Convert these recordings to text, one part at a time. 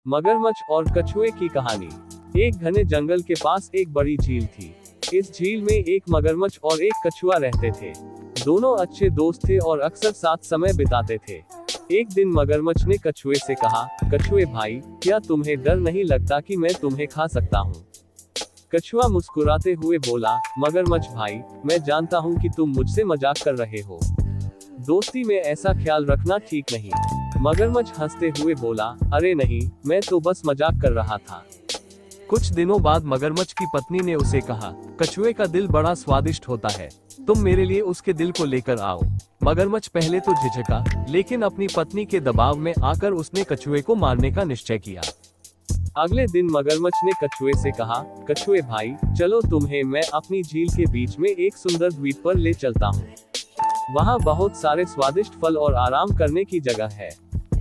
मगरमच्छ और कछुए की कहानी। एक घने जंगल के पास एक बड़ी झील थी। इस झील में एक मगरमच्छ और एक कछुआ रहते थे। दोनों अच्छे दोस्त थे और अक्सर साथ समय बिताते थे। एक दिन मगरमच्छ ने कछुए से कहा, कछुए भाई, क्या तुम्हें डर नहीं लगता कि मैं तुम्हें खा सकता हूँ? कछुआ मुस्कुराते हुए बोला, मगरमच्छ भाई, मैं जानता हूँ कि तुम मुझसे मजाक कर रहे हो। दोस्ती में ऐसा ख्याल रखना ठीक नहीं। मगरमच्छ हंसते हुए बोला, अरे नहीं, मैं तो बस मजाक कर रहा था। कुछ दिनों बाद मगरमच्छ की पत्नी ने उसे कहा, कछुए का दिल बड़ा स्वादिष्ट होता है, तुम मेरे लिए उसके दिल को लेकर आओ। मगरमच्छ पहले तो झिझका, लेकिन अपनी पत्नी के दबाव में आकर उसने कछुए को मारने का निश्चय किया। अगले दिन मगरमच्छ ने कछुए से कहा, कछुए भाई, चलो तुम्हें मैं अपनी झील के बीच में एक सुंदर द्वीप पर ले चलता हूँ। वहाँ बहुत सारे स्वादिष्ट फल और आराम करने की जगह है।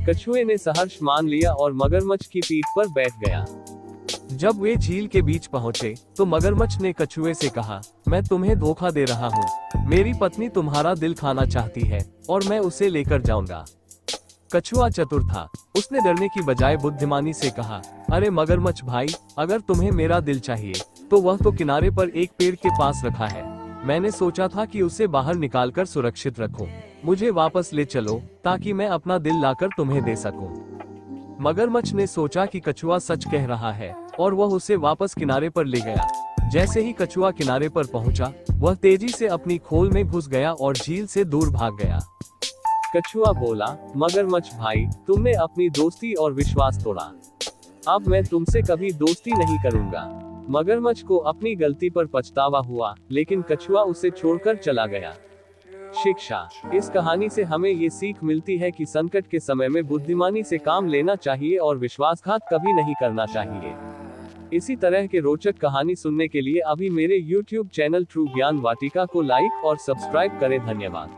कछुए ने सहर्ष मान लिया और मगरमच्छ की पीठ पर बैठ गया। जब वे झील के बीच पहुंचे, तो मगरमच्छ ने कछुए से कहा, मैं तुम्हें धोखा दे रहा हूँ। मेरी पत्नी तुम्हारा दिल खाना चाहती है और मैं उसे लेकर जाऊंगा। कछुआ चतुर था, उसने डरने की बजाय बुद्धिमानी से कहा, अरे मगरमच्छ भाई, अगर तुम्हें मेरा दिल चाहिए, तो वह तो किनारे पर एक पेड़ के पास रखा है। मैंने सोचा था कि उसे बाहर निकालकर सुरक्षित रखूं। मुझे वापस ले चलो ताकि मैं अपना दिल लाकर तुम्हें दे सकूं। मगरमच्छ ने सोचा कि कछुआ सच कह रहा है और वह उसे वापस किनारे पर ले गया। जैसे ही कछुआ किनारे पर पहुंचा, वह तेजी से अपनी खोल में घुस गया और झील से दूर भाग गया। कछुआ बोला, मगरमच्छ भाई, तुमने अपनी दोस्ती और विश्वास तोड़ा। अब मैं तुमसे कभी दोस्ती नहीं करूंगा। मगरमच्छ को अपनी गलती पर पछतावा हुआ, लेकिन कछुआ उसे छोड़कर चला गया। शिक्षा। इस कहानी से हमें ये सीख मिलती है कि संकट के समय में बुद्धिमानी से काम लेना चाहिए और विश्वासघात कभी नहीं करना चाहिए। इसी तरह के रोचक कहानी सुनने के लिए अभी मेरे YouTube चैनल ट्रू ज्ञान वाटिका को लाइक और सब्सक्राइब करें। धन्यवाद।